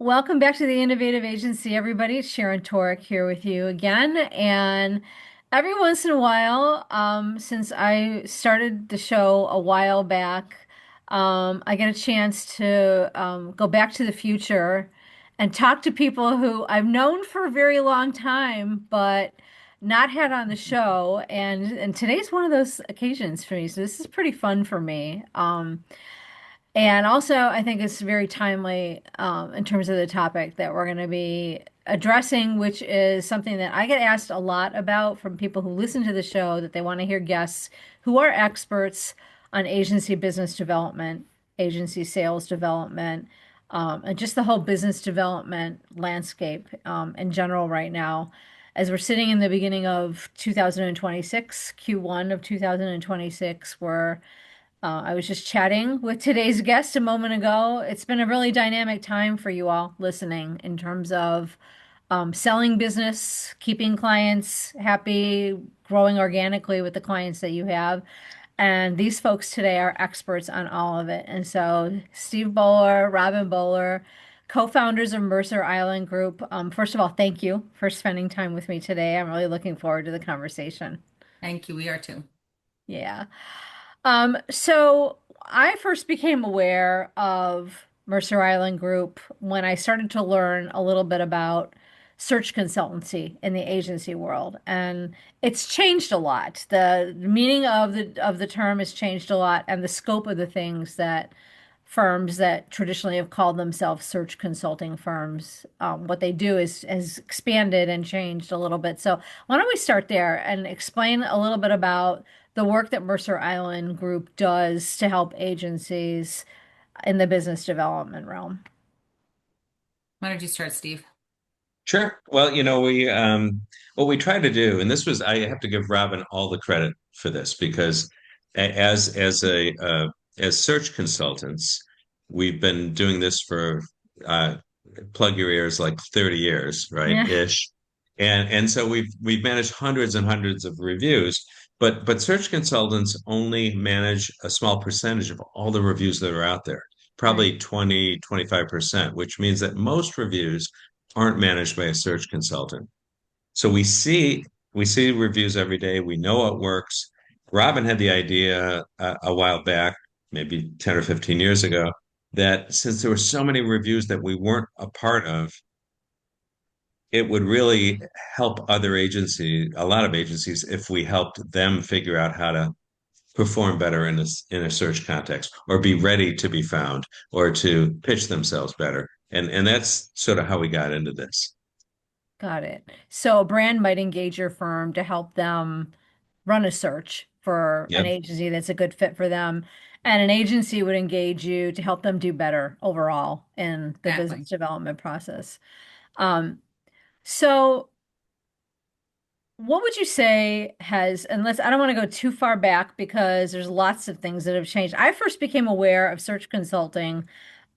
Welcome back to the Innovative Agency, everybody. It's Sharon Toerek here with you again. And every once in a while, since I started the show a while back, I get a chance to go back to the future and talk to people who I've known for a very long time, but not had on the show. And today's one of those occasions for me. So this is pretty fun for me. And also, I think it's very timely in terms of the topic that we're going to be addressing, which is something that I get asked a lot about from people who listen to the show, that they want to hear guests who are experts on agency business development, agency sales development, and just the whole business development landscape in general right now. As we're sitting in the beginning of 2026, Q1 of 2026, where I was just chatting with today's guest a moment ago. It's been a really dynamic time for you all listening in terms of selling business, keeping clients happy, growing organically with the clients that you have. And these folks today are experts on all of it. And so, Steve Boehler, Robin Boehler, co-founders of Mercer Island Group. First of all, thank you for spending time with me today. I'm really looking forward to the conversation. Thank you. We are too. Yeah. So I first became aware of Mercer Island Group when I started to learn a little bit about search consultancy in the agency world, and it's changed a lot. The meaning of the term has changed a lot, and the scope of the things that firms that traditionally have called themselves search consulting firms, what they do is has expanded and changed a little bit. So why don't we start there and explain a little bit about the work that Mercer Island Group does to help agencies in the business development realm. Why don't you start, Steve? Sure. Well, we what we try to do, and this was I have to give Robin all the credit for this because as search consultants, we've been doing this for uh, plug your ears like 30 years, right? Yeah. Ish. And so we've managed hundreds and hundreds of reviews, but search consultants only manage a small percentage of all the reviews that are out there, Right. probably 20-25%, which means that most reviews aren't managed by a search consultant. So we see reviews every day. We know what works. Robin had the idea a while back, maybe 10 or 15 years ago, that since there were so many reviews that we weren't a part of, it would really help other agencies, a lot of agencies, if we helped them figure out how to perform better in a search context or be ready to be found or to pitch themselves better. And that's sort of how we got into this. Got it. So a brand might engage your firm to help them run a search for an Yep. agency that's a good fit for them. And an agency would engage you to help them do better overall in the Exactly. business development process. Um, so what would you say has, unless I don't want to go too far back because there's lots of things that have changed. I first became aware of search consulting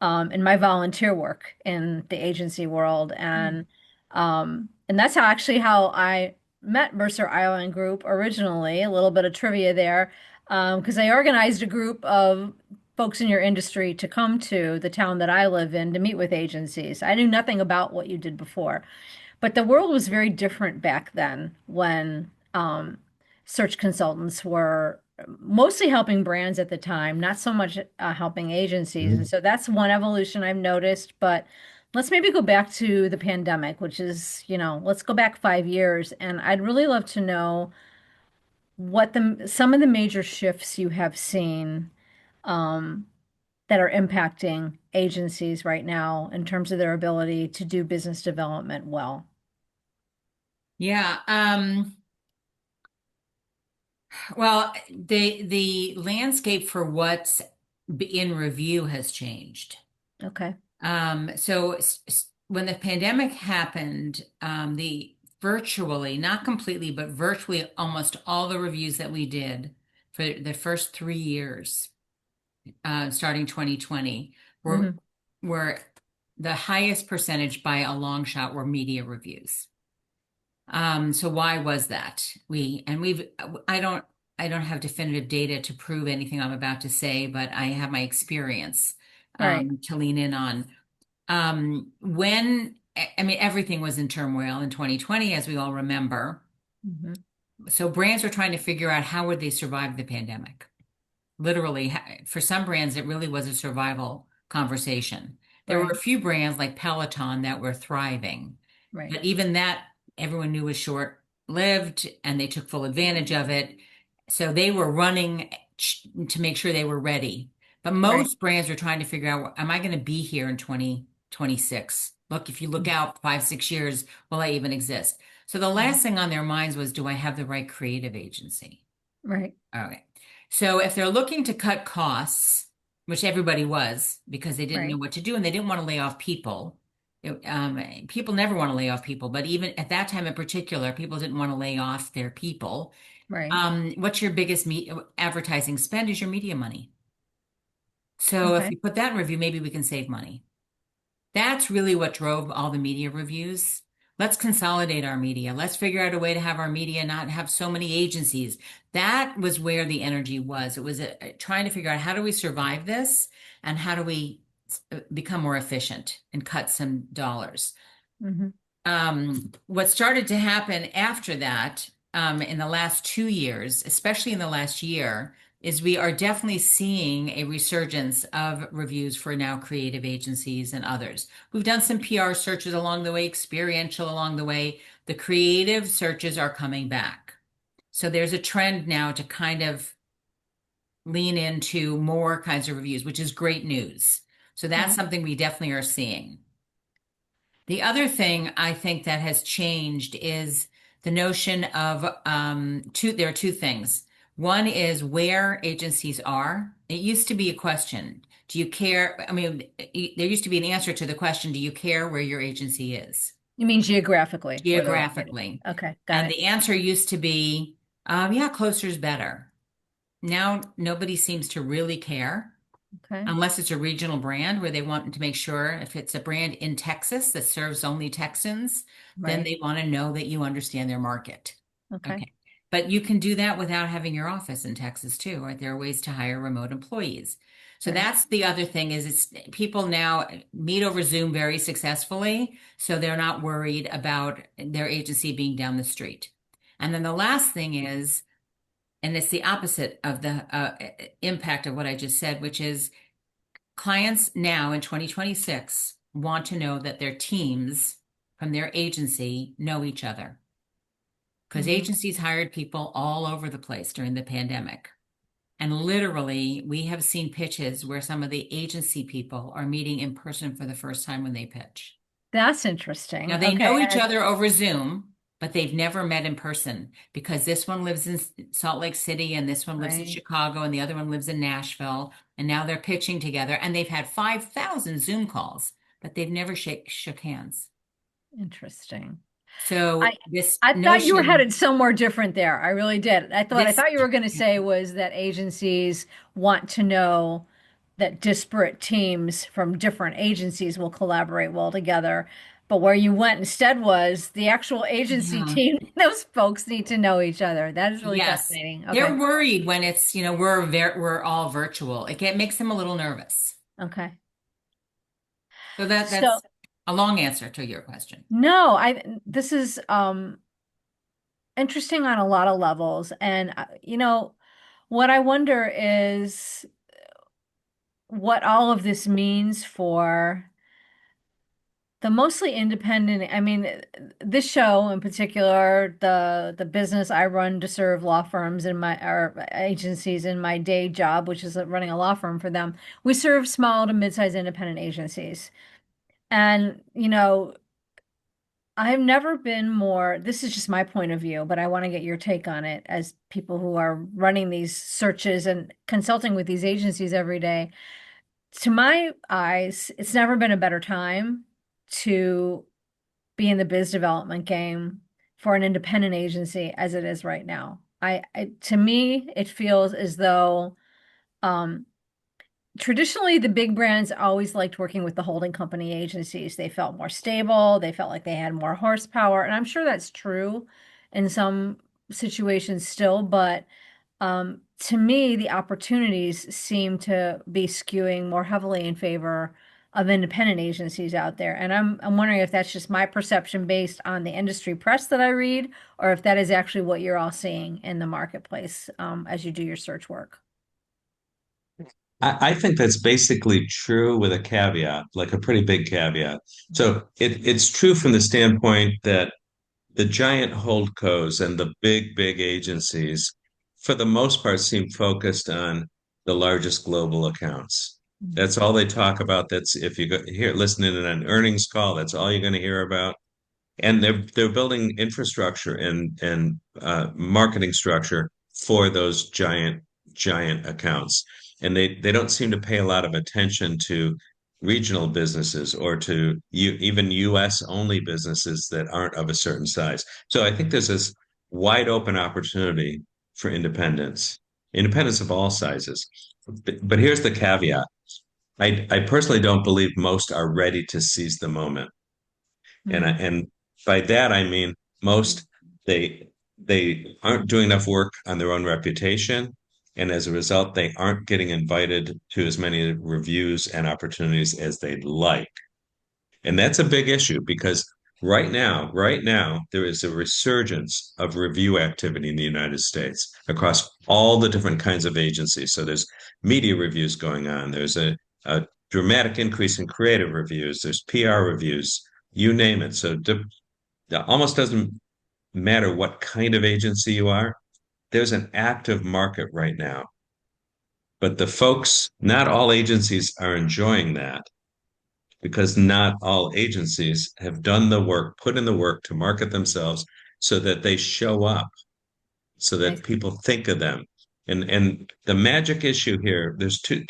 in my volunteer work in the agency world, and that's how actually how I met Mercer Island Group originally. A little bit of trivia there, because I organized a group of folks in your industry to come to the town that I live in to meet with agencies. I knew nothing about what you did before. But the world was very different back then when search consultants were mostly helping brands at the time, not so much helping agencies. And Mhm. so that's one evolution I've noticed. But let's maybe go back to the pandemic, which is, let's go back 5 years. And I'd really love to know what some of the major shifts you have seen um, that are impacting agencies right now in terms of their ability to do business development well. Yeah. Well, the landscape for what's in review has changed. Okay. When the pandemic happened, the virtually, not completely, but virtually almost all the reviews that we did for the first 3 years, starting 2020, were Hmm. were the highest percentage by a long shot were media reviews. So why was that? I don't have definitive data to prove anything I'm about to say, but I have my experience Right. to lean in on. I mean, everything was in turmoil in 2020, as we all remember. Hmm. So brands were trying to figure out how would they survive the pandemic. Literally, for some brands, it really was a survival conversation. There were a Right, few brands like Peloton that were thriving, right, but even that everyone knew was short-lived and they took full advantage of it. So they were running to make sure they were ready. But right. most brands are trying to figure out, am I going to be here in 2026? Look, if you look out 5, 6 years, will I even exist? So the Mhm. last thing on their minds was, do I have the right creative agency? Right, Okay. So if they're looking to cut costs, which everybody was because they didn't know right, what to do and they didn't want to lay off people. People never want to lay off people, but even at that time in particular, people didn't want to lay off their people. right. What's your biggest advertising spend is your media money. So if Okay. you put that in review, maybe we can save money. That's really what drove all the media reviews. Let's consolidate our media. Let's figure out a way to have our media not have so many agencies. That was where the energy was. It was trying to figure out how do we survive this and how do we become more efficient and cut some dollars. Hmm. What started to happen after that, in the last 2 years, especially in the last year, is we are definitely seeing a resurgence of reviews for now creative agencies and others. We've done some PR searches along the way, experiential along the way. The creative searches are coming back. So there's a trend now to kind of lean into more kinds of reviews, which is great news. So that's Yeah. something we definitely are seeing. The other thing I think that has changed is the notion of there are two things. One is where agencies are. It used to be a question. Do you care? I mean, there used to be an answer to the question, do you care where your agency is? You mean geographically where they're located? Geographically. Okay, got And it. the answer used to be, yeah, closer is better. Now nobody seems to really care Okay, unless it's a regional brand where they want to make sure if it's a brand in Texas that serves only Texans, then right. they want to know that you understand their market. Okay, Okay. But you can do that without having your office in Texas too, right? There are ways to hire remote employees. So right. that's the other thing is it's people now meet over Zoom very successfully, so they're not worried about their agency being down the street. And then the last thing is, and it's the opposite of the impact of what I just said, which is clients now in 2026 want to know that their teams from their agency know each other because Hmm. agencies hired people all over the place during the pandemic. And literally, we have seen pitches where some of the agency people are meeting in person for the first time when they pitch. That's Now, interesting. they Okay, know each other over Zoom, but they've never met in person because this one lives in Salt Lake City and this one lives in right. Chicago and the other one lives in Nashville. And now they're pitching together and they've had 5,000 Zoom calls, but they've never shook hands. Interesting. I So this I thought you were notion, headed somewhere different there. I really did. I this, thought you were going to say was that agencies want to know that disparate teams from different agencies will collaborate well together. But where you went instead was the actual agency yeah, team, those folks need to know each other. That is really yes, fascinating. they're Okay. worried when it's, we're all virtual. Makes them a little nervous. Okay. So So that's a long answer to your question. no, I this is interesting on a lot of levels. And what I wonder is what all of this means for the mostly independent. I mean, this show in particular, the business I run to serve law firms in my or agencies in my day job, which is running a law firm for them. We serve small to mid-sized independent agencies. And, I've never been more, this is just my point of view, but I want to get your take on it as people who are running these searches and consulting with these agencies every day. To my eyes, it's never been a better time to be in the biz development game for an independent agency as it is right now. To me, it feels as though um, traditionally the big brands always liked working with the holding company agencies. They felt more stable, they felt like they had more horsepower, and I'm sure that's true in some situations still, but to me, the opportunities seem to be skewing more heavily in favor of independent agencies out there. And I'm wondering if that's just my perception based on the industry press that I read, or if that is actually what you're all seeing in the marketplace as you do your search work. I think that's basically true with a caveat, like a pretty big caveat. So it's true from the standpoint that the giant holdcos and the big agencies, for the most part, seem focused on the largest global accounts. That's all they talk about. That's if you go here listening to an earnings call, that's all you're going to hear about. And they're building infrastructure and marketing structure for those giant accounts. And they don't seem to pay a lot of attention to regional businesses or to even US only businesses that aren't of a certain size. So I think there's this wide open opportunity for independence of all sizes. But here's the caveat. I personally don't believe most are ready to seize the moment. Mm. And by that I mean most they they aren't doing enough work on their own reputation, and as a result, they aren't getting invited to as many reviews and opportunities as they'd like. And that's a big issue because right now, there is a resurgence of review activity in the United States across all the different kinds of agencies. So there's media reviews going on. There's a dramatic increase in creative reviews. There's PR reviews, you name it. So it almost doesn't matter what kind of agency you are. There's an active market right now. But not all agencies are enjoying that because not all agencies have done the work, put in the work to market themselves so that they show up, so I that see. people think of them. And the magic issue here, there's two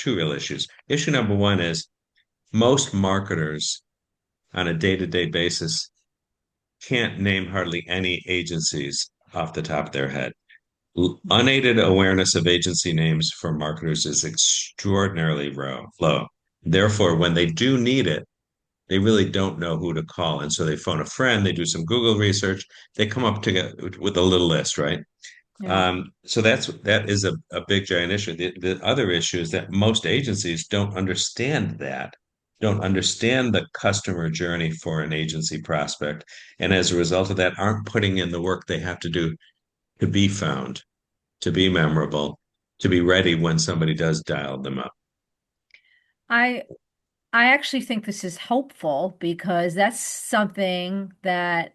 real issues. Issue number one is most marketers on a day-to-day basis can't name hardly any agencies off the top of their head. Unaided awareness of agency names for marketers is extraordinarily low. Therefore, when they do need it, they really don't know who to call. And so they phone a friend, they do some Google research, they come up with a little list, right? Yeah. So that is a big giant issue. The other issue is that most agencies don't understand the customer journey for an agency prospect, and as a result of that, aren't putting in the work they have to do to be found, to be memorable, to be ready when somebody does dial them up. I I actually think this is helpful because that's something that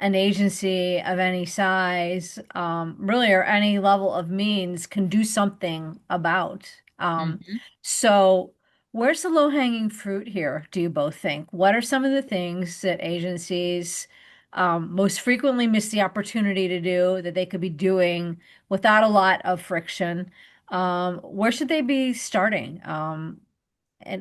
an agency of any size, really, or any level of means can do something about. Mhm. So where's the low-hanging fruit here, do you both think? What are some of the things that agencies most frequently miss the opportunity to do that they could be doing without a lot of friction? Where should they be starting?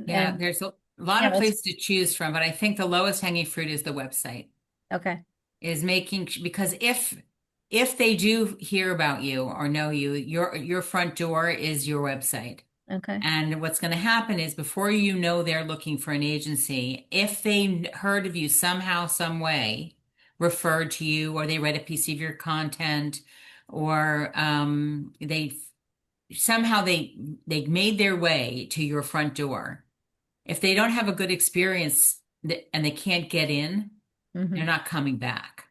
Yeah, And there's a lot yeah, of places to choose from, but I think the lowest hanging fruit is the website. okay, Is making because if they do hear about you or know you, your front door is your website. okay. And what's going to happen is before you know they're looking for an agency, if they heard of you somehow, some way, referred to you, or they read a piece of your content, or they somehow they made their way to your front door. If they don't have a good experience and they can't get in, Mm-hmm, they're not coming back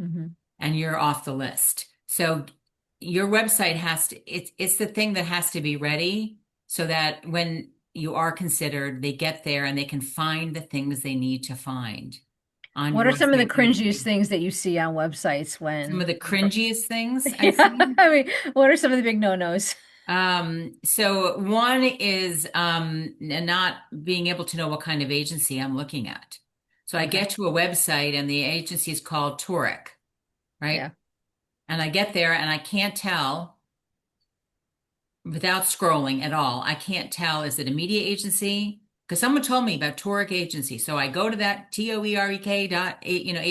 mm-hmm. and you're off the list. So your website it's the thing that has to be ready so that when you are considered, they get there and they can find the things they need to find on What are your some of the site. cringiest things that you see on websites Some of when, the cringiest things I've yeah, seen. I mean, what are some of the big no-nos? So one is not being able to know what kind of agency I'm looking at. So I Okay. get to a website and the agency is called Toerek, Yeah. right? And I get there and I can't tell without scrolling at all. I can't tell, is it a media agency? Because someone told me about Toerek agency. So I go to that Toerek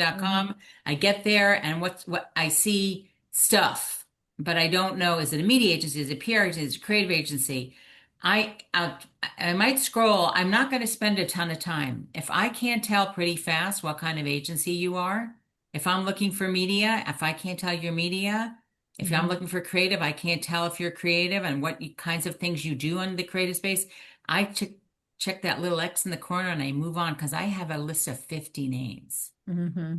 Hmm. agency.com. I get there and what I see stuff, but I don't know, is it a media agency? Is it a PR agency? Is it a creative agency? I I, I might scroll. I'm not going to spend a ton of time. If I can't tell pretty fast what kind of agency you are, if I'm looking for media, if I can't tell your media, if I'm Hmm. looking for creative, I can't tell if you're creative and what kinds of things you do in the creative space. I took check that little X in the corner and I move on because I have a list of 50 names. Hmm.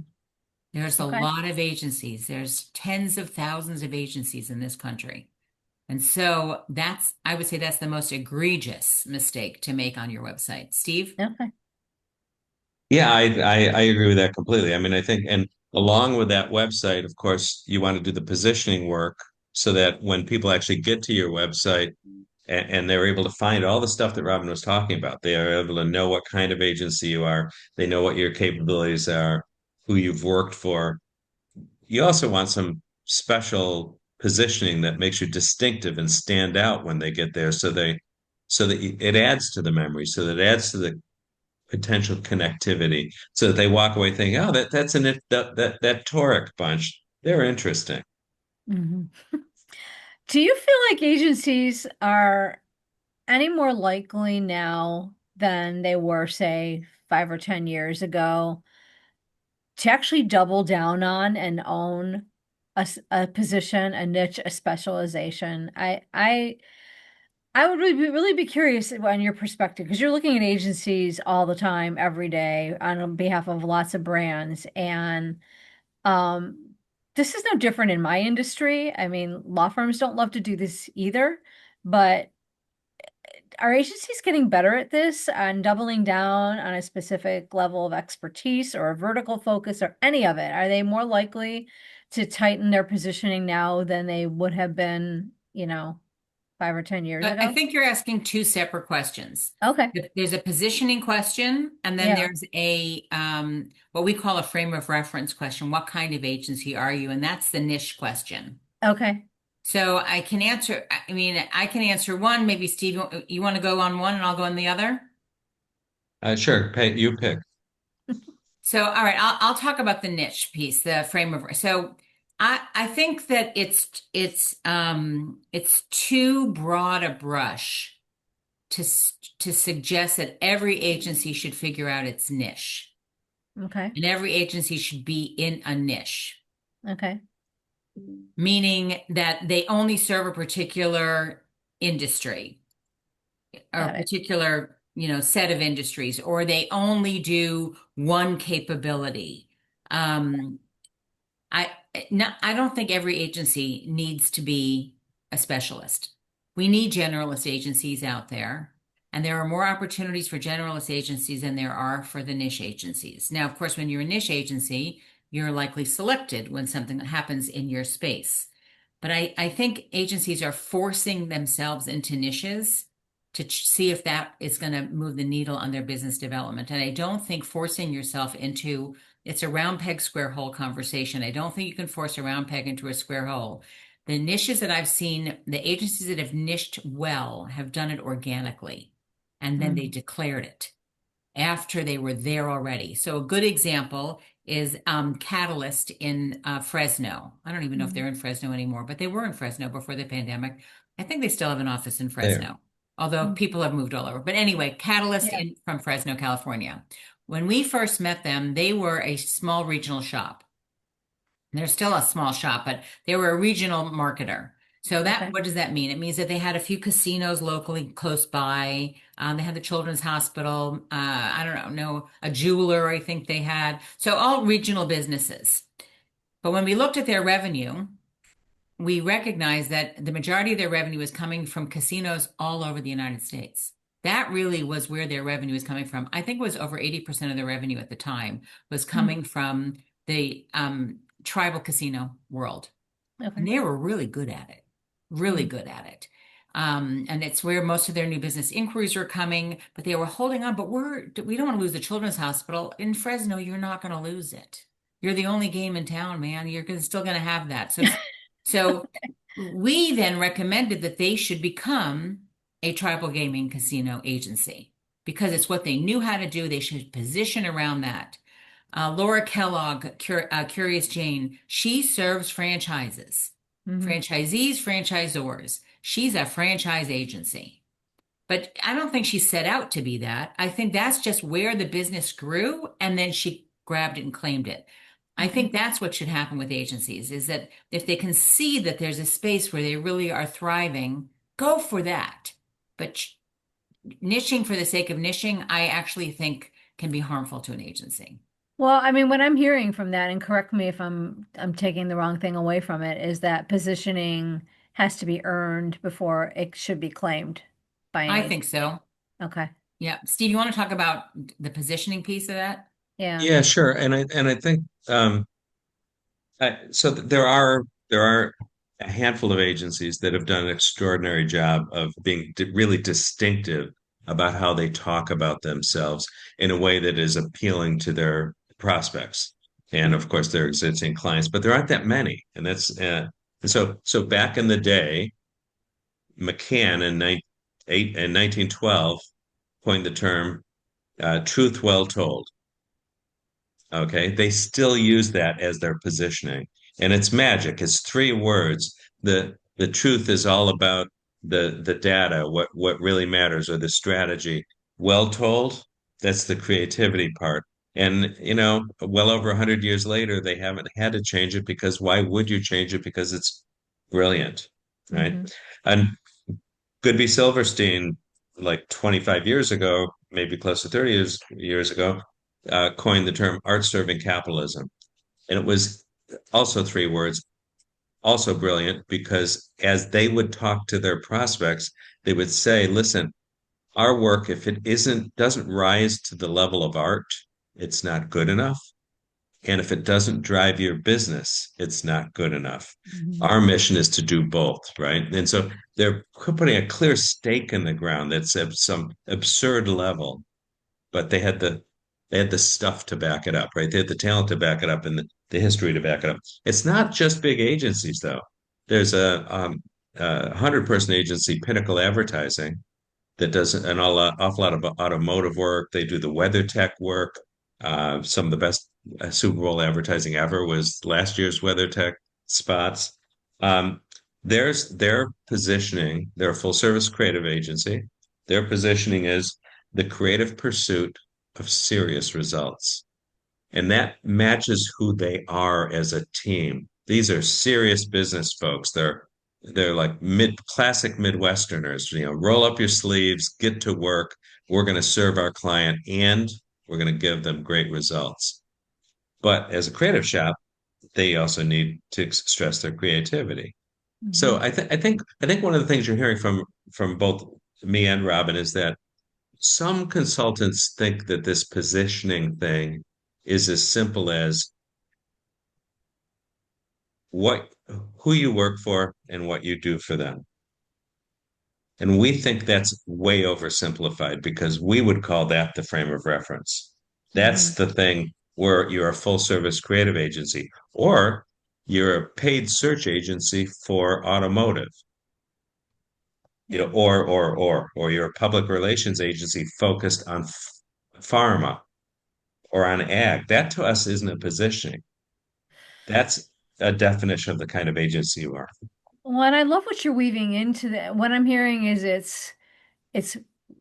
There's a Okay. lot of agencies. There's tens of thousands of agencies in this country. And so I would say that's the most egregious mistake to make on your website. Steve? Okay. Yeah, I agree with that completely. I mean, I think, and along with that website, of course, you want to do the positioning work so that when people actually get to your website and they're able to find all the stuff that Robin was talking about, they are able to know what kind of agency you are, they know what your capabilities are, who you've worked for. You also want some special positioning that makes you distinctive and stand out when they get there, so that it adds to the memory, so that it adds to the potential connectivity so that they walk away thinking, oh, that's that Toerek bunch. They're interesting. Hmm. Do you feel like agencies are any more likely now than they were, say, 5 or 10 years ago to actually double down on and own a position, a niche, a specialization? I would really be curious on your perspective because you're looking at agencies all the time, every day, on behalf of lots of brands, and um, this is no different in my industry. I mean, law firms don't love to do this either, but are agencies getting better at this and doubling down on a specific level of expertise or a vertical focus or any of it? Are they more likely to tighten their positioning now than they would have been, 5 or 10 years I ago? think you're asking two separate questions. Okay. There's a positioning question, and then Yeah. there's a what we call a frame of reference question. What kind of agency are you? And that's the niche question. Okay. So I can answer, I mean, I can answer one. Maybe Steve, you want to go on one and I'll go on the other? Sure, you pick. So, all right, I'll talk about the niche piece, the frame of, so I think that it's too broad a brush to suggest that every agency should figure out its niche Okay. and every agency should be in a niche, Okay. meaning that they only serve a particular industry or a Got it. particular, set of industries, or they only do one capability. Um, I no, I don't think every agency needs to be a specialist. We need generalist agencies out there, and there are more opportunities for generalist agencies than there are for the niche agencies. Now, of course, when you're a niche agency, you're likely selected when something happens in your space. But I think agencies are forcing themselves into niches to see if that is going to move the needle on their business development. And I don't think forcing yourself into it's a round peg, square hole conversation. I don't think you can force a round peg into a square hole. The niches that I've seen, the agencies that have niched well have done it organically, and then they Mhm. declared it after they were there already. So a good example is Catalyst in Fresno. I don't even know if they're Mhm. in Fresno anymore, but they were in Fresno before the pandemic. I think they still have an office in There. Fresno, although Mhm. people have moved all over. But anyway, Catalyst Yeah. from Fresno, California. When we first met them, they were a small regional shop. They're still a small shop, but they were a regional marketer. So that, Okay. what does that mean? It means that they had a few casinos locally close by. They had the Children's Hospital. I don't know, a jeweler, I think they had. So all regional businesses. But when we looked at their revenue, we recognized that the majority of their revenue is coming from casinos all over the United States. That really was where their revenue is coming from. I think it was over 80% of their revenue at the time was Mhm. coming from the tribal casino world. Okay. And they were really good at it, really Mhm. good at it. And it's where most of their new business inquiries were coming, but they were holding on. But we don't want to lose the Children's Hospital. In Fresno, you're not going to lose it. You're the only game in town, man. Still going to have that. So we then recommended that they should become a tribal gaming casino agency because it's what they knew how to do. They should position around that. Laura Kellogg, Curious Jane, she serves franchises, Mhm. franchisees, franchisors. She's a franchise agency. But I don't think she set out to be that. I think that's just where the business grew, and then she grabbed it and claimed it. I Okay. think that's what should happen with agencies is that if they can see that there's a space where they really are thriving, go for that. But niching for the sake of niching, I actually think can be harmful to an agency. Well, I mean, what I'm hearing from that, and correct me if I'm taking the wrong thing away from it, is that positioning has to be earned before it should be claimed by an I agent. think so. Okay. Yeah. Steve, you want to talk about the positioning piece of that? Yeah. Yeah, sure. And I think so there are a handful of agencies that have done an extraordinary job of being really distinctive about how they talk about themselves in a way that is appealing to their prospects and of course their existing clients. But there aren't that many, and that's and so back in the day, McCann in 1912 coined the term "truth well told." Okay, they still use that as their positioning, and it's magic. It's three words. The truth is all about the data, what really matters, or the strategy. Well told, that's the creativity part. And well over 100 years later, they haven't had to change it because why would you change it? Because it's brilliant, right? Hmm. And Goodby Silverstein, like 25 years ago, maybe close to 30 years ago, coined the term art serving capitalism. And it was also three words, also brilliant, because as they would talk to their prospects, they would say, listen, our work, if it doesn't rise to the level of art, it's not good enough. And if it doesn't drive your business, it's not good enough. Hmm. Our mission is to do both, right? And so they're putting a clear stake in the ground that's at some absurd level, but they had the stuff to back it up, right? They had the talent to back it up and the history to back it up. It's not just big agencies, though. There's a 100-person agency, Pinnacle Advertising, that does awful lot of automotive work. They do the weather tech work. Some of the best Super Bowl advertising ever was last year's weather tech spots. Um, their positioning. They're a full service creative agency. Their positioning is the creative pursuit of serious results. And that matches who they are as a team. These are serious business folks. They're like classic Midwesterners, roll up your sleeves, get to work. We're going to serve our client and we're going to give them great results. But as a creative shop, they also need to stress their creativity. So Hmm. I think one of the things you're hearing from both me and Robin is that some consultants think that this positioning thing is as simple as what who you work for and what you do for them. And we think that's way oversimplified because we would call that the frame of reference. Hmm. That's the thing where you're a full service creative agency or you're a paid search agency for automotive, Yeah. or you're a public relations agency focused on pharma or on ag. That to us isn't a positioning. That's a definition of the kind of agency you are. Well, and I love what you're weaving into that. What I'm hearing is it's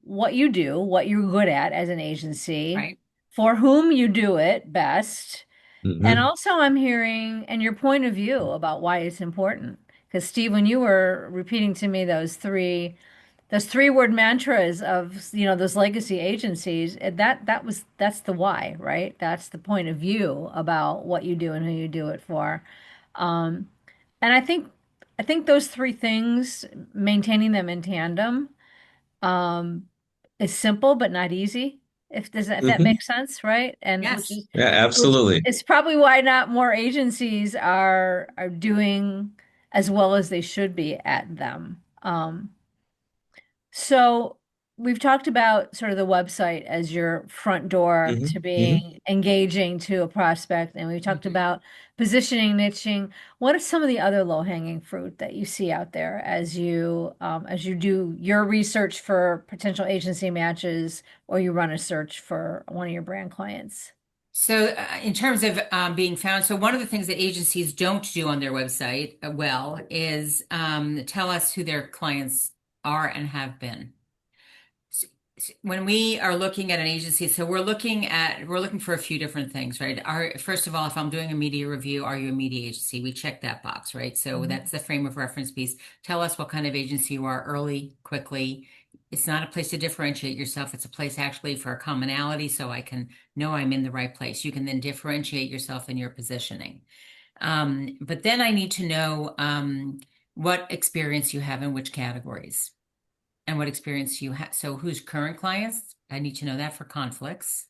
what you do, what you're good at as an agency, Right. for whom you do it best. And Hmm. also I'm hearing and your point of view about why it's important. Because Steve, when you were repeating to me those three word mantras of, those legacy agencies, that's the why, right? That's the point of view about what you do and who you do it for. Um, and I think those three things, maintaining them in tandem, um, is simple but not easy. If that Hmm. makes sense, right? And which Yes. is Yeah, which absolutely. is probably why not more agencies are doing as well as they should be at them. So we've talked about sort of the website as your front door Hmm. to Hmm. being engaging to a prospect, and we talked Mhm. about positioning, niching. What are some of the other low-hanging fruit that you see out there as you do your research for potential agency matches or you run a search for one of your brand clients? So, in terms of being found, so one of the things that agencies don't do on their website well is tell us who their clients are and have been. When we are looking at an agency, so we're looking for a few different things, right? First of all, if I'm doing a media review, are you a media agency? We check that box, right? So Mhm. that's the frame of reference piece. Tell us what kind of agency you are early, quickly, it's not a place to differentiate yourself. It's a place actually for a commonality, so I can know I'm in the right place. You can then differentiate yourself in your positioning. But then I need to know what experience you have in which categories and what experience you have. So who's current clients? I need to know that for conflicts.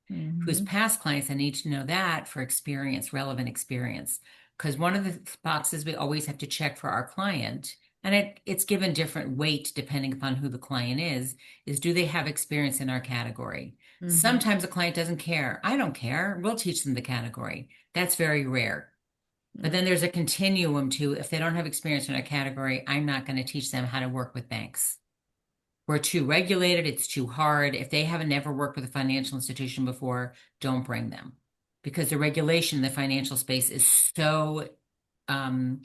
Who's Hmm. past clients? I need to know that for experience, relevant experience. Because one of the boxes we always have to check for our client, and it's given different weight depending upon who the client is do they have experience in our category? Hmm. Sometimes a client doesn't care. I don't care. We'll teach them the category. That's very rare. But then there's a continuum to if they don't have experience in a category, I'm not going to teach them how to work with banks. We're too regulated, it's too hard. If they haven't never worked with a financial institution before, don't bring them. Because the regulation in the financial space is so um,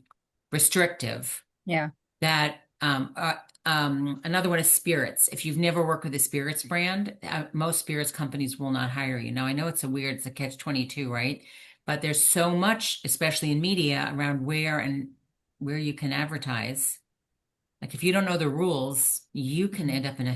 restrictive Yeah. that another one is spirits. If you've never worked with a spirits brand, most spirits companies will not hire you. Now, I know it's a catch-22, right? But there's so much, especially in media, around where you can advertise. Like if you don't know the rules, you can end up in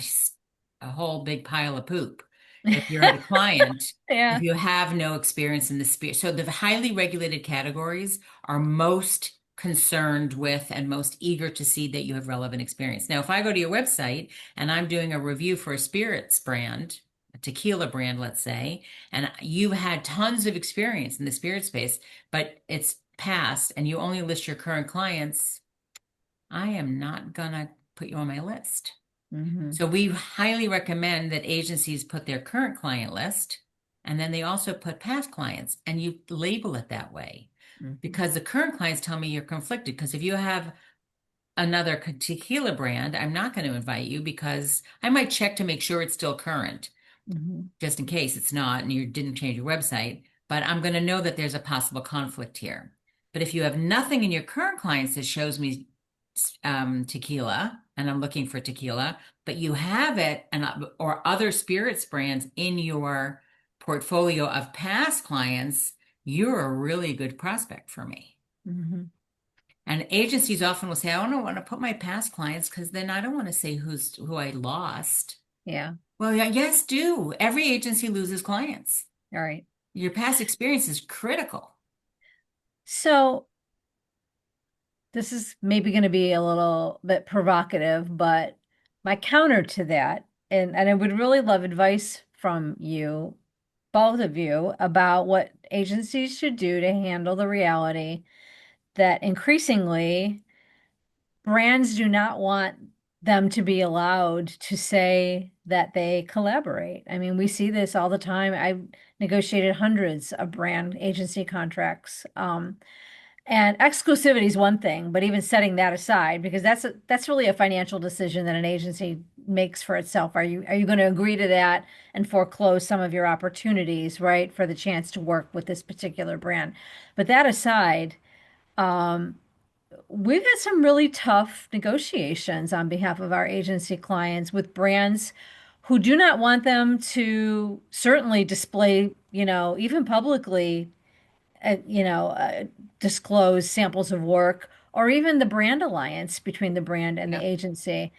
a whole big pile of poop if you're the client, if Yeah. you have no experience in the spirit. So the highly regulated categories are most concerned with and most eager to see that you have relevant experience. Now, if I go to your website and I'm doing a review for a spirits brand, a tequila brand, let's say, and you've had tons of experience in the spirit space, but it's past and you only list your current clients, I am not gonna put you on my list. Hmm. So we highly recommend that agencies put their current client list and then they also put past clients and you label it that way Hmm. because the current clients tell me you're conflicted. Because if you have another tequila brand, I'm not going to invite you because I might check to make sure it's still current, Hmm. just in case it's not and you didn't change your website. But I'm going to know that there's a possible conflict here. But if you have nothing in your current clients that shows me tequila, and I'm looking for tequila, but you have it and or other spirits brands in your portfolio of past clients, you're a really good prospect for me. Hmm. And agencies often will say, I don't want to put my past clients because then I don't want to say who I lost. Yeah. Well, yeah, yes, do. Every agency loses clients. All right. Your past experience is critical. So this is maybe going to be a little bit provocative, but my counter to that, and I would really love advice from you, both of you, about what agencies should do to handle the reality that increasingly brands do not want them to be allowed to say that they collaborate. I mean, we see this all the time. I've negotiated hundreds of brand agency contracts. And exclusivity is one thing, but even setting that aside, because that's really a financial decision that an agency makes for itself. Are you going to agree to that and foreclose some of your opportunities, right, for the chance to work with this particular brand? But that aside, um, we've had some really tough negotiations on behalf of our agency clients with brands who do not want them to certainly display, even publicly, uh, you know, uh, disclose samples of work or even the brand alliance between the brand and the Yep. agency.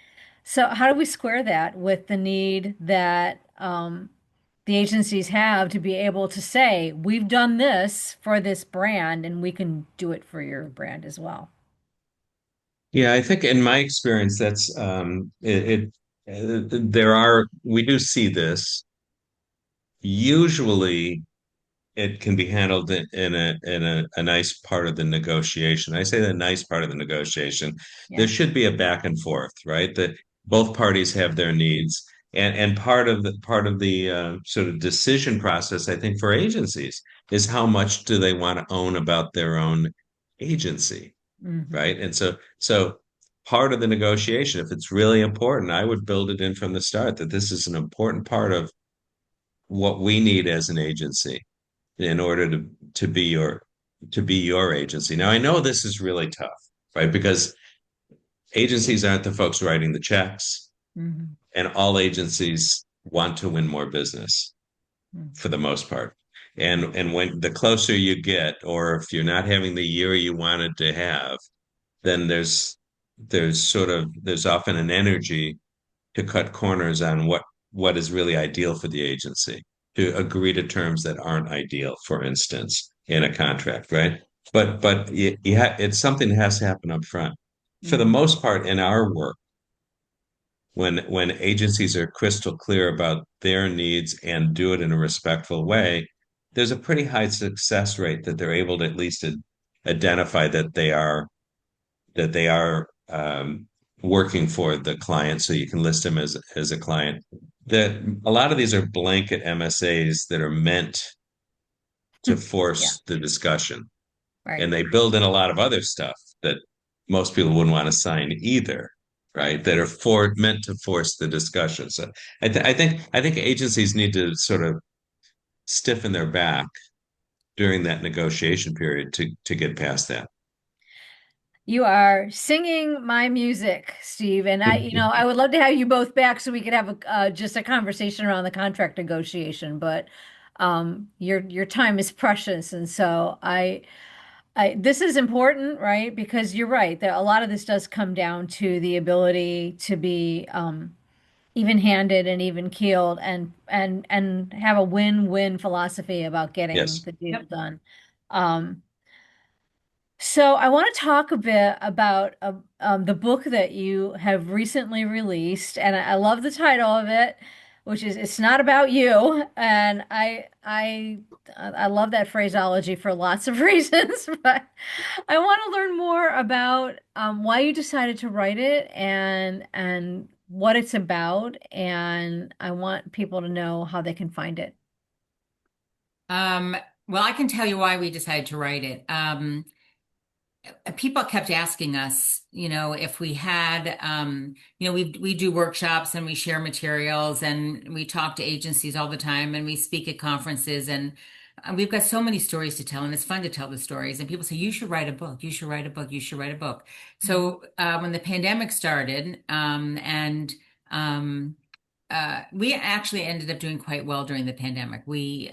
So, how do we square that with the need that the agencies have to be able to say, we've done this for this brand and we can do it for your brand as well? Yeah, I think in my experience, that's there are we do see this. Usually, it can be handled in a nice part of the negotiation. I say the nice part of the negotiation. There Yeah. should be a back and forth, right? That both parties have their needs, and part of the sort of decision process, I think, for agencies is how much do they want to own about their own agency, Hmm. right? And so part of the negotiation, if it's really important, I would build it in from the start that this is an important part of what we need as an agency in order to be your agency. Now I know this is really tough, right? Because agencies aren't the folks writing the checks, Hmm. and all agencies want to win more business for the most part. And when the closer you get, or if you're not having the year you wanted to have, then there's often an energy to cut corners on what is really ideal for the agency, to agree to terms that aren't ideal, for instance, in a contract, right? But it's something that has to happen up front. For the Mhm. most part, in our work, when agencies are crystal clear about their needs and do it in a respectful way, there's a pretty high success rate that they're able to at least identify that they are working for the client, so you can list them as a client. That a lot of these are blanket MSAs that are meant to Yeah, force the discussion, right, and they build in a lot of other stuff that most people wouldn't want to sign either, right. right? That are meant to force the discussion. So I think agencies need to sort of stiffen their back during that negotiation period to get past that. You are singing my music, Steve, and I would love to have you both back so we could have just a conversation around the contract negotiation. But your time is precious, and so this is important, right? Because you're right that a lot of this does come down to the ability to be even-handed and even-keeled, and have a win-win philosophy about getting Yes. the deal Yep. done. Um, So I want to talk a bit about the book that you have recently released, and I love the title of it, which is "It's Not About You," and I love that phraseology for lots of reasons, but I want to learn more about why you decided to write it and what it's about, and I want people to know how they can find it. Um, well, I can tell you why we decided to write it. People kept asking us, if we had, we do workshops and we share materials and we talk to agencies all the time and we speak at conferences and we've got so many stories to tell and it's fun to tell the stories. And people say, you should write a book. You should write a book. You should write a book. Mhm. So when the pandemic started, and we actually ended up doing quite well during the pandemic. We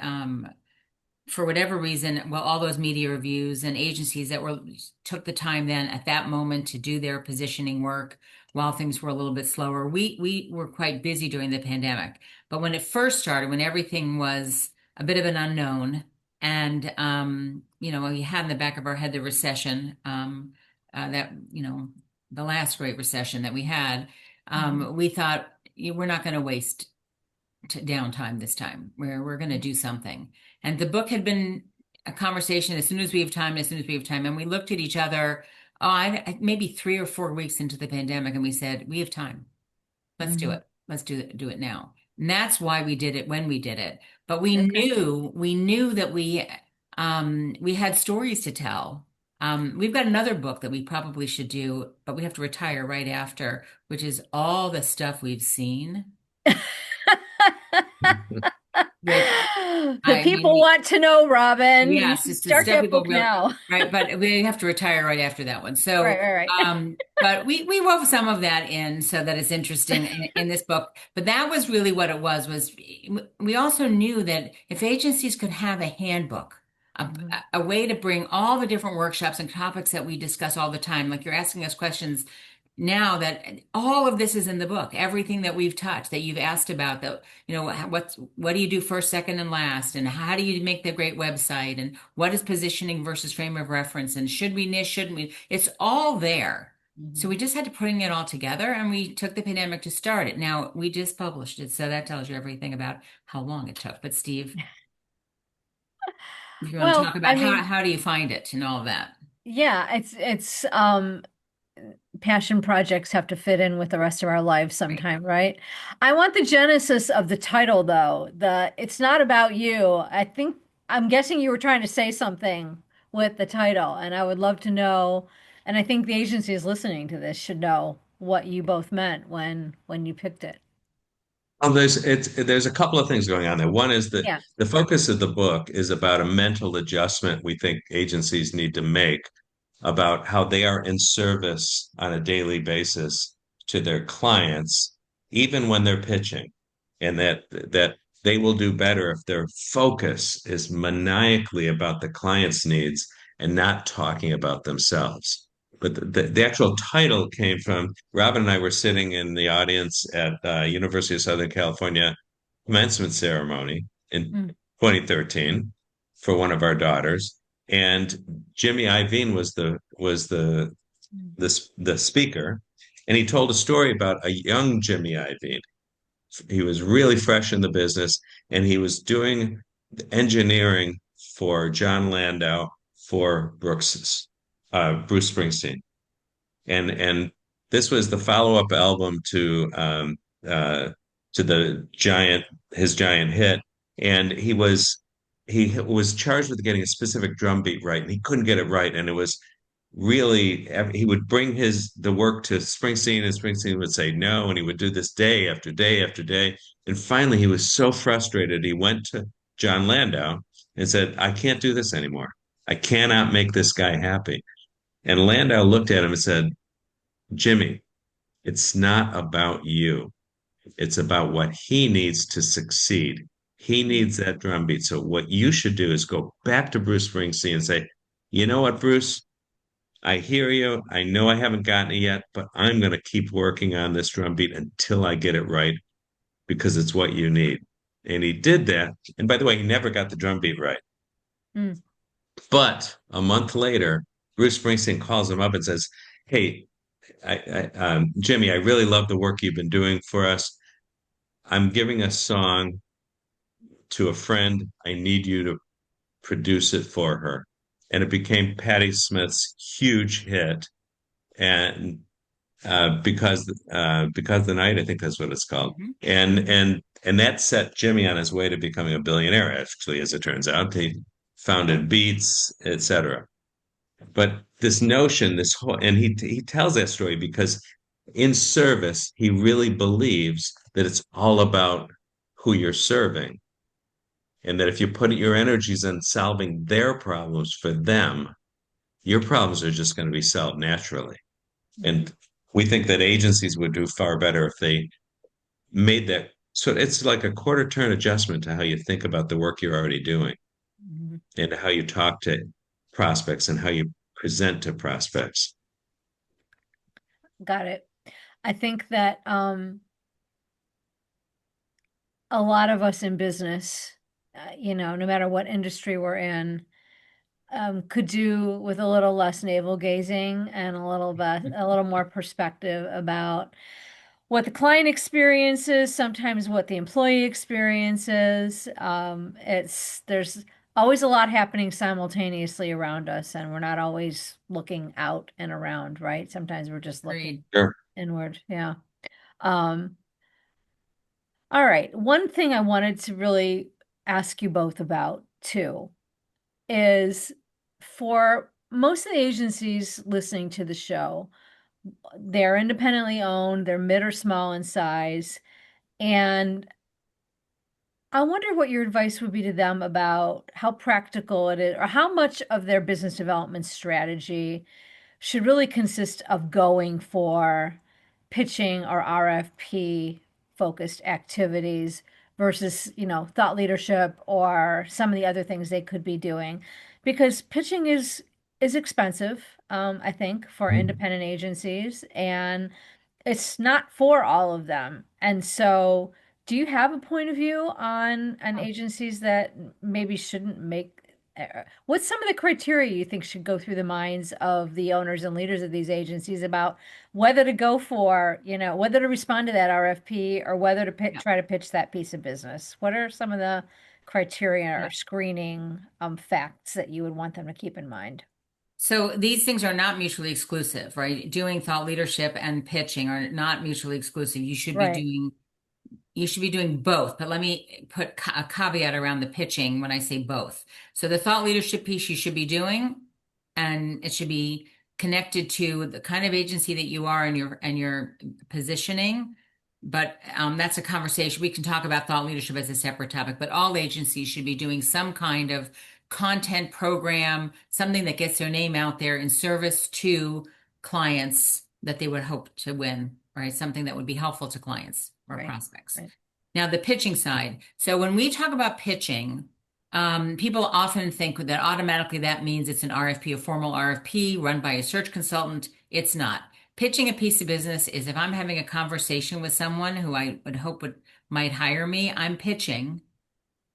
for whatever reason, well, all those media reviews and agencies that were took the time then at that moment to do their positioning work while things were a little bit slower. We were quite busy during the pandemic. But when it first started, when everything was a bit of an unknown, and we had in the back of our head the recession, that the last great recession that we had, Mhm. we thought, we're not going to waste downtime this time where we're going to do something. And the book had been a conversation as soon as we have time, as soon as we have time. And we looked at each other, maybe 3 or 4 weeks into the pandemic, and we said, we have time. Let's do Mhm. it. Let's do it now. And that's why we did it when we did it. But Okay. we knew that we had stories to tell. We've got another book that we probably should do, but we have to retire right after, which is all the stuff we've seen, which The I people mean, want to know, Robin. You yes, should it's the start stuff that people book really, now. right, but we have to retire right after that one. Right, So, right, but we wove some of that in so that it's interesting in this book. But that was really what it was we also knew that if agencies could have a handbook, a, right. a way to bring all the different workshops and topics that we discuss all the time, like you're asking us questions now that all of this is in the book, everything that we've touched that you've asked about, that what do you do first, second, and last, and how do you make the great website, and what is positioning versus frame of reference, and should we niche, shouldn't we? It's all there. So Mhm. we just had to bring it all together, and we took the pandemic to start it. Now we just published it, so that tells you everything about how long it took. But Steve, if you want to Well, talk about I how mean, how do you find it and all of that. yeah, it's passion projects have to fit in with the rest of our lives Right. sometime, right? I want the genesis of the title though. The It's Not About You. I'm guessing you were trying to say something with the title, and I would love to know, and I think the agencies listening to this should know what you both meant when you picked it. There's a couple of things going on there. One is that Yeah. the focus of the book is about a mental adjustment we think agencies need to make about how they are in service on a daily basis to their clients, even when they're pitching, and that they will do better if their focus is maniacally about the client's needs and not talking about themselves. but the actual title came from Robin and I were sitting in the audience at University of Southern California commencement ceremony in Mm. 2013 for one of our daughters, and Jimmy Iovine was the speaker, and he told a story about a young Jimmy Iovine. He was really fresh in the business, and he was doing engineering for John Landau for Bruce Springsteen, and this was the follow-up album uh, to the his giant hit, and he was charged with getting a specific drum beat right, and he couldn't get it right, and it was really he would bring the work to Springsteen, and Springsteen would say no, and he would do this day after day after day, and finally he was so frustrated he went to John Landau and said, "I can't do this anymore. I cannot make this guy happy." And Landau looked at him and said, "Jimmy, it's not about you. It's about what he needs to succeed. He needs that drum beat. So what you should do is go back to Bruce Springsteen and say, you know what, Bruce? I hear you. I know I haven't gotten it yet, but I'm going to keep working on this drum beat until I get it right because it's what you need." And he did that. And by the way, he never got the drum beat right. Mm. But a month later, Bruce Springsteen calls him up and says, "Hey, Jimmy, I really love the work you've been doing for us. I'm giving a song to a friend. I need you to produce it for her." And it became Patti Smith's huge hit. And because the night, I think that's what it's called. Mhm. And that set Jimmy on his way to becoming a billionaire, actually, as it turns out. He founded Beats, etc. But this notion, this whole, and he tells that story because in service, he really believes that it's all about who you're serving, and that if you put your energies in solving their problems for them, your problems are just going to be solved naturally. Mhm. And we think that agencies would do far better if they made that. So it's like a quarter turn adjustment to how you think about the work you're already doing Mhm. and how you talk to prospects and how you present to prospects. Got it. I think that a lot of us in business, no matter what industry we're in, could do with a little less navel gazing and a little more perspective about what the client experiences, sometimes what the employee experiences. There's always a lot happening simultaneously around us, and we're not always looking out and around, right? Sometimes we're just looking Agreed. Sure. inward. Yeah. Um, all right. One thing I wanted to really ask you both about too is for most of the agencies listening to the show, they're independently owned, they're mid or small in size. And I wonder what your advice would be to them about how practical it is, or how much of their business development strategy should really consist of going for pitching or RFP focused activities versus, thought leadership or some of the other things they could be doing. Because pitching is expensive, I think, for independent agencies, and it's not for all of them. And so, do you have a point of view on agencies that maybe shouldn't make what's some of the criteria you think should go through the minds of the owners and leaders of these agencies about whether to go for, whether to respond to that RFP or whether to Yeah. try to pitch that piece of business? What are some of the criteria Yeah. or screening facts that you would want them to keep in mind? So these things are not mutually exclusive, right? Doing thought leadership and pitching are not mutually exclusive. Right. You should be doing both, but let me put a caveat around the pitching when I say both. So the thought leadership piece you should be doing, and it should be connected to the kind of agency that you are and your positioning. But that's a conversation. We can talk about thought leadership as a separate topic, but all agencies should be doing some kind of content program, something that gets their name out there in service to clients that they would hope to win, right? Something that would be helpful to clients or Right. prospects. Right. Now, the pitching side. So when we talk about pitching, People often think that automatically that means it's an RFP, a formal RFP run by a search consultant. It's not. Pitching a piece of business is if I'm having a conversation with someone who I would hope might hire me, I'm pitching,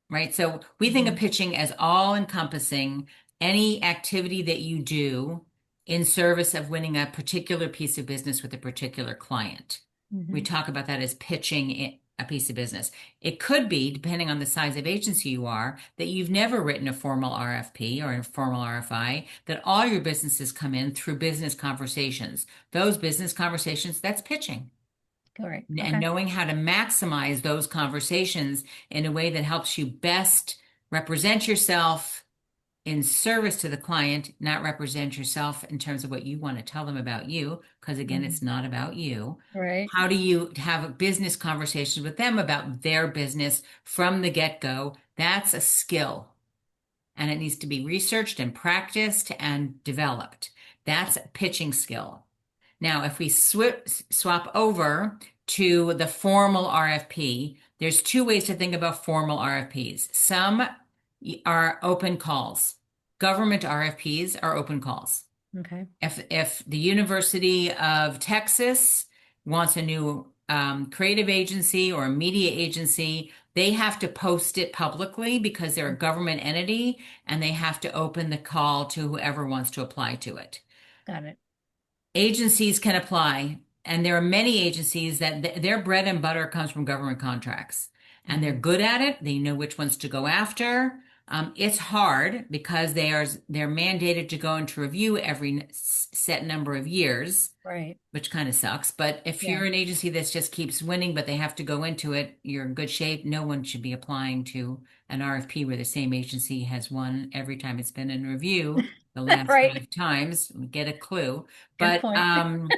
right? So we think of Hmm. pitching as all encompassing any activity that you do in service of winning a particular piece of business with a particular client. We Hmm. talk about that as pitching a piece of business. It could be, depending on the size of agency you are, that you've never written a formal RFP or a formal RFI, that all your businesses come in through business conversations. Those business conversations, that's pitching. Correct. And Okay. knowing how to maximize those conversations in a way that helps you best represent yourself in service to the client, not represent yourself in terms of what you want to tell them about you, because again, Hmm. it's not about you. Right. How do you have a business conversation with them about their business from the get-go? That's a skill, and it needs to be researched and practiced and developed. That's a pitching skill. Now, if we swap over to the formal RFP, there's two ways to think about formal RFPs. Some are open calls. Government RFPs are open calls. Okay. If the University of Texas wants a new creative agency or a media agency, they have to post it publicly because they're a government entity and they have to open the call to whoever wants to apply to it. Got it. Agencies can apply, and there are many agencies that their bread and butter comes from government contracts, and they're Hmm. good at it. They know which ones to go after. It's hard because they're mandated to go into review every set number of years, Right. which kind of sucks. But if Yeah. you're an agency that just keeps winning, but they have to go into it, you're in good shape. No one should be applying to an RFP where the same agency has won every time it's been in review the last Right. 5 times. Get a clue. Good But point.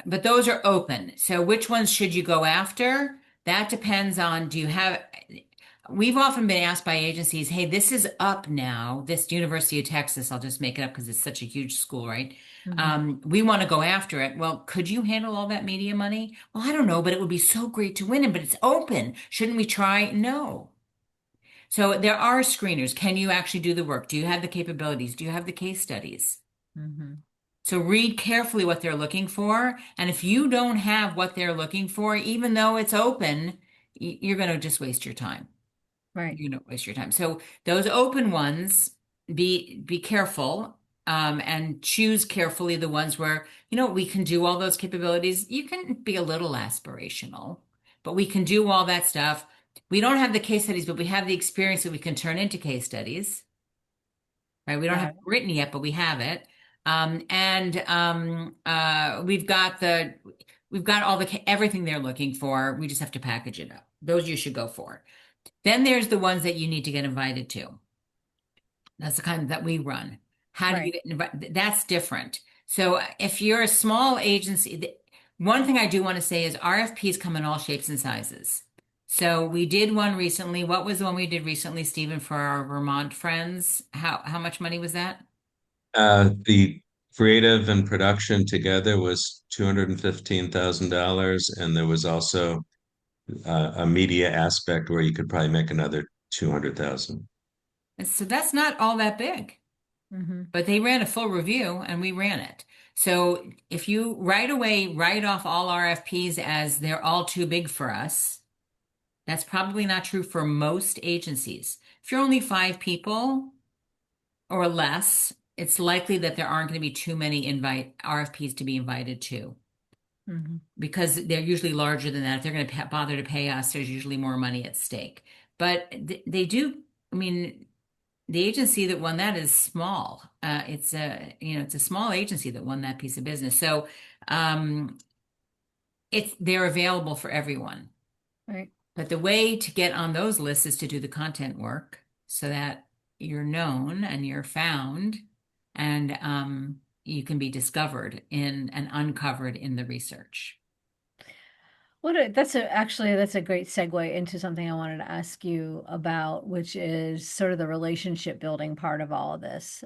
but those are open. So which ones should you go after? That depends on do you have we've often been asked by agencies, hey, this is up now, this University of Texas, I'll just make it up because it's such a huge school, right? Hmm. We want to go after it. Well, could you handle all that media money? Well, I don't know, but it would be so great to win it, but it's open. Shouldn't we try? No. So there are screeners. Can you actually do the work? Do you have the capabilities? Do you have the case studies? Hmm. So read carefully what they're looking for. And if you don't have what they're looking for, even though it's open, you're going to just waste your time. Right. You don't waste your time. So those open ones, be careful, and choose carefully the ones where, we can do all those capabilities. You can be a little aspirational, but we can do all that stuff. We don't have the case studies, but we have the experience that we can turn into case studies, right? We don't have Got it it. written yet, but we have it. And we've got everything they're looking for. We just have to package it up. Those you should go for. Then there's the ones that you need to get invited to. That's the kind that we run. How do you Right. get invited? That's different. So if you're a small agency, one thing I do want to say is RFPs come in all shapes and sizes. So we did one recently. What was the one we did recently, Stephen, for our Vermont friends? How much money was that? The creative and production together was $215,000, and there was also a media aspect where you could probably make another 200,000. And so that's not all that big, Hmm. but they ran a full review and we ran it. So if you right away write off all RFPs as they're all too big for us, that's probably not true for most agencies. If you're only 5 people or less, it's likely that there aren't going to be too many invite RFPs to be invited to Hmm. because they're usually larger than that. If they're going to bother to pay us, there's usually more money at stake. But they do, I mean, the agency that won that is small. It's a small agency that won that piece of business. So um, they're available for everyone. Right. But the way to get on those lists is to do the content work so that you're known and you're found and you can be discovered in and uncovered in the research. That's a great segue into something I wanted to ask you about, which is sort of the relationship building part of all of this.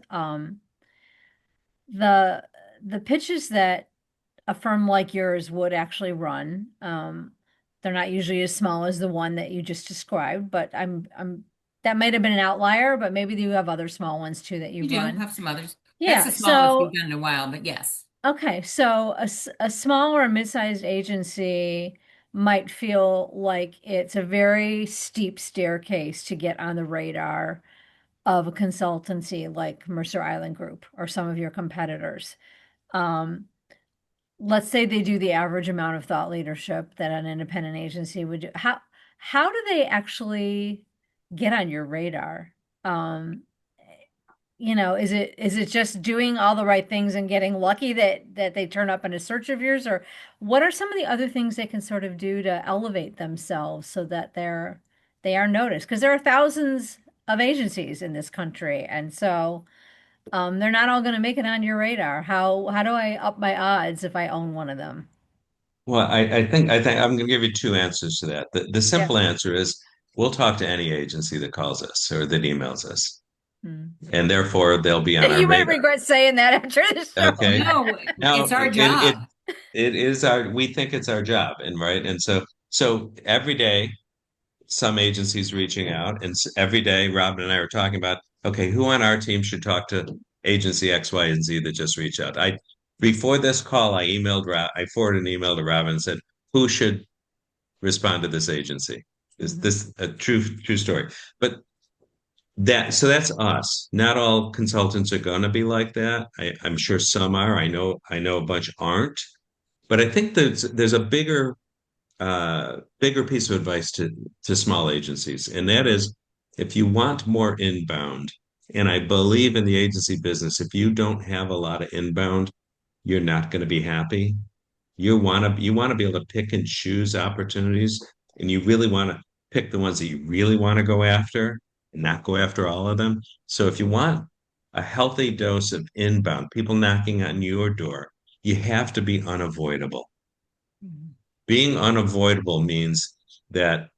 The the pitches that a firm like yours would actually run, they're not usually as small as the one that you just described, but I'm That might have been an outlier, but maybe you have other small ones too that You you've do run. have some others. That's Yeah. the smallest we've So, done in a while, but yes. okay. So a small or a mid-sized agency might feel like it's a very steep staircase to get on the radar of a consultancy like Mercer Island Group or some of your competitors. Um, let's say they do the average amount of thought leadership that an independent agency would do. How do they actually get on your radar? Um, is it just doing all the right things and getting lucky that they turn up in a search of yours, or what are some of the other things they can sort of do to elevate themselves so that they are noticed? Because there are thousands of agencies in this country, and so they're not all going to make it on your radar. How do I up my odds if I own one of them? Well, I think I'm going to give you two answers to that. The Yeah. simple answer is we'll talk to any agency that calls us or that emails us, Hmm. and therefore they'll be on our You might radar. regret saying that after the show. Okay. No, Now it's our job. it is our we think it's our job, and right, and so every day some agencies reaching out, and every day Robin and I are talking about, okay, who on our team should talk to agency X, Y, and Z that just reached out. I Before this call, I forwarded an email to Robin and said, who should respond to this agency? Is Mhm. this a true story? But that's us. Not all consultants are going to be like that. I'm sure some are. I know a bunch aren't. But I think there's a bigger piece of advice to small agencies, and that is if you want more inbound, and I believe in the agency business, if you don't have a lot of inbound, you're not going to be happy. You want to be able to pick and choose opportunities, and you really want to pick the ones that you really want to go after and not go after all of them. So if you want a healthy dose of inbound, people knocking on your door, you have to be unavoidable. Mhm. Being unavoidable means that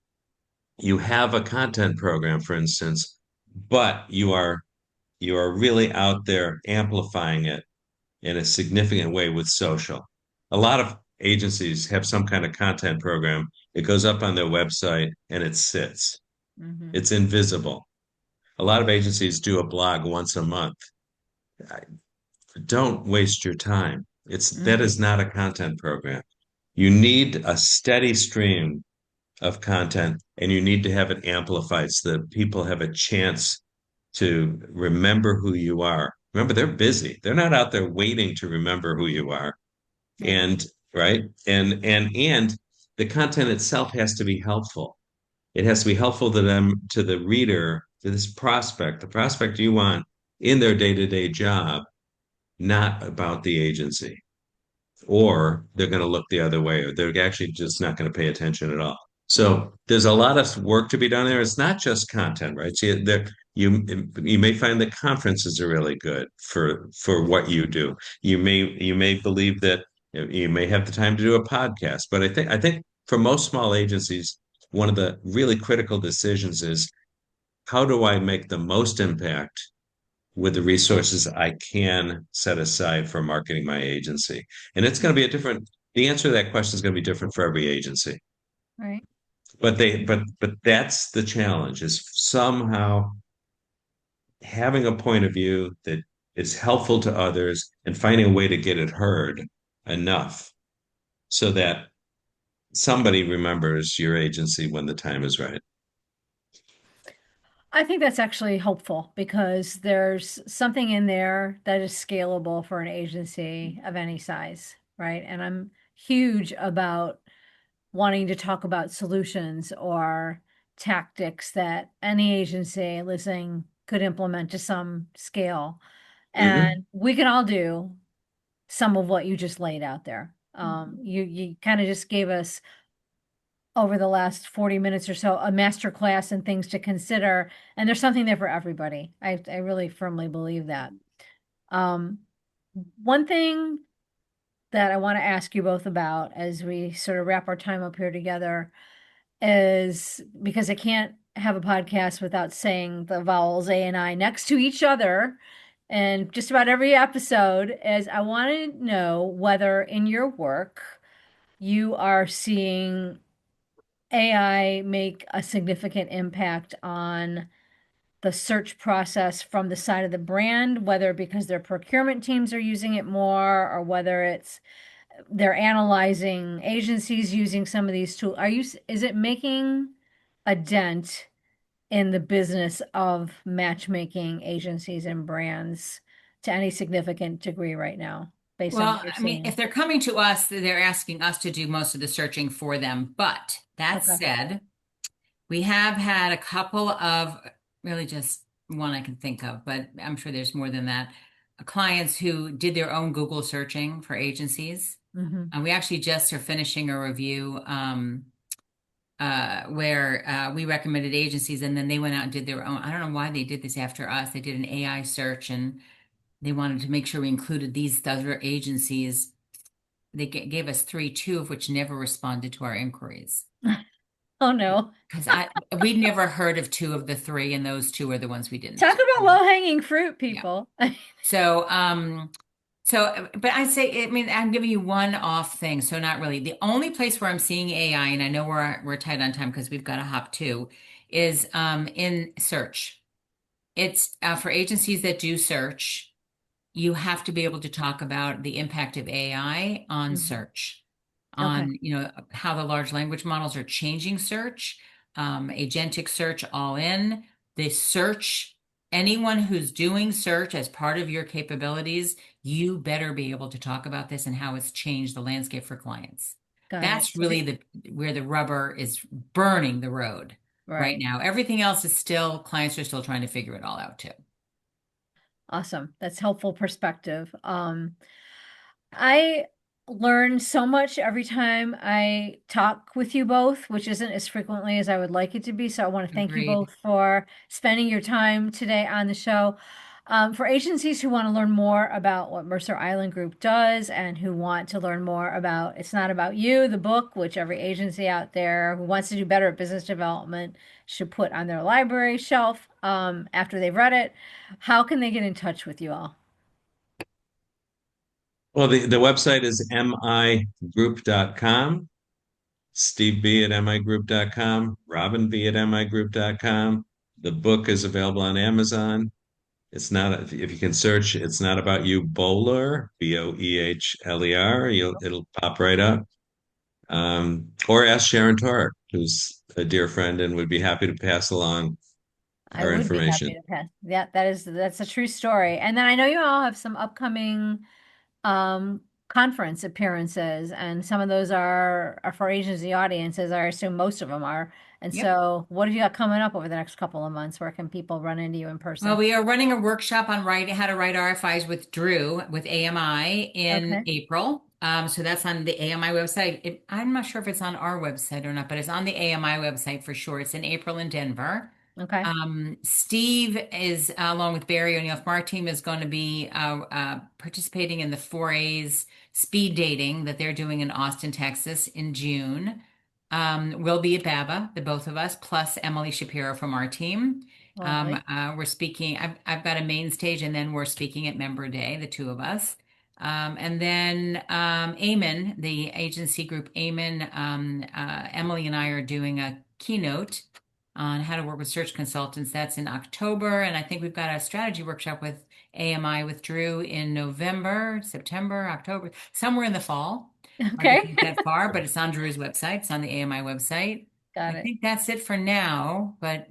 you have a content program, for instance, but you are really out there amplifying it in a significant way with social. A lot of agencies have some kind of content program. It goes up on their website and it sits. Mhm. It's invisible. A lot of agencies do a blog once a month. Don't waste your time. That Mhm. is not a content program. You need a steady stream of content, and you need to have it amplified so that people have a chance to remember who you are. Remember, they're busy. They're not out there waiting to remember who you are. Right. And right. And the content itself has to be helpful. It has to be helpful to them, to the reader, to this prospect, the prospect you want in their day-to-day job, not about the agency, or they're going to look the other way, or they're actually just not going to pay attention at all. So there's a lot of work to be done there. It's not just content, right? See, you may find that conferences are really good for what you do. You may believe that you may have the time to do a podcast, but I think for most small agencies, one of the really critical decisions is how do I make the most impact with the resources I can set aside for marketing my agency. And it's going to be the answer to that question is going to be different for every agency. Right. But that's the challenge is somehow having a point of view that is helpful to others and finding a way to get it heard enough so that somebody remembers your agency when the time is right. I think that's actually hopeful because there's something in there that is scalable for an agency of any size, right? And I'm huge about wanting to talk about solutions or tactics that any agency listening could implement to some scale. Hmm. And we can all do some of what you just laid out there. You kind of just gave us over the last 40 minutes or so a master class and things to consider, and there's something there for everybody. I really firmly believe that. Um, one thing that I want to ask you both about as we sort of wrap our time up here together is because I can't have a podcast without saying the vowels A and I next to each other. And just about every episode is I want to know whether in your work you are seeing AI make a significant impact on the search process from the side of the brand, whether because their procurement teams are using it more or whether it's they're analyzing agencies using some of these tools. Is it making a dent in the business of matchmaking agencies and brands to any significant degree right now, based on what Well, you're I mean, if seeing? they're coming to us, they're asking us to do most of the searching for them. But that Okay. said, we have had a couple of really just one I can think of, but I'm sure there's more than that. Clients who did their own Google searching for agencies. Hmm. And we actually just are finishing a review where we recommended agencies and then they went out and did their own. I don't know why they did this after us. They did an AI search and they wanted to make sure we included these other agencies. They gave us three, two of which never responded to our inquiries. Oh no. Because we'd never heard of two of the three, and those two are the ones we Talk didn't. about low-hanging fruit, Yeah. people. So, but I say, I mean, I'm giving you one off thing, so not really. The only place where I'm seeing AI, and I know we're tight on time because we've got to hop too, is in search. It's for agencies that do search. You have to be able to talk about the impact of AI on Mhm. search, Okay, on how the large language models are changing search, agentic search all in, the search. Anyone who's doing search as part of your capabilities, you better be able to talk about this and how it's changed the landscape for clients. got it. That's really the where the rubber is burning the road right Right. now. Everything else is still, clients are still trying to figure it all out too. Awesome. That's helpful perspective. I learn so much every time I talk with you both, which isn't as frequently as I would like it to be. So I want to thank you Agreed. both for spending your time today on the show. For agencies who want to learn more about what Mercer Island Group does and who want to learn more about It's Not About You, the book, which every agency out there who wants to do better at business development should put on their library shelf after they've read it, how can they get in touch with you all? Well, the website is migroup.com, Steve B at migroup.com, Robin B at migroup.com. The book is available on Amazon. It's not, if you can search, It's Not About You Boehler, Boehler, it'll pop right up. Or ask Sharon Toerek, who's a dear friend and would be happy to pass along I our would be happy information. to pass. Yeah, that's a true story. And then I know you all have some upcoming conference appearances, and some of those are for agency audiences. I assume most of them are. And Yep. so, what have you got coming up over the next couple of months? Where can people run into you in Well, person? we are running a workshop on how to write RFIs with Drew with AMI in Okay. April. So that's on the AMI website. I'm not sure if it's on our website or not, but it's on the AMI website for sure. It's in April in Denver. Okay. Steve is, along with Barry O'Neill from our team, is going to be participating in the 4A's speed dating that they're doing in Austin, Texas in June. We'll be at BABA, the both of us, plus Emily Shapiro from our team. Lovely. We're speaking, I've got a main stage, and then we're speaking at Member Day, the two of us. And then Eamon, the agency group Eamon, Emily and I are doing a keynote on how to work with search consultants. That's in October. And I think we've got a strategy workshop with AMI with Drew in November, September, October, somewhere in the fall. Hard to Okay. think that far, but it's on Drew's website. It's on the AMI website. I Got it. think that's it for now, but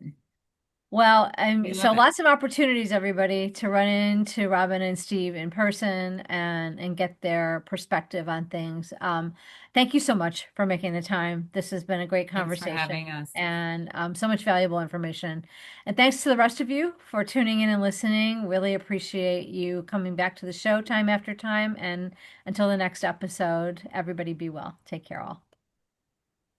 Well, we so love it. lots of opportunities, everybody, to run into Robin and Steve in person and get their perspective on things. Thank you so much for making the time. This has been a great Thanks for having conversation us. and so much valuable information. And thanks to the rest of you for tuning in and listening. Really appreciate you coming back to the show time after time. And until the next episode, everybody be well. Take care all.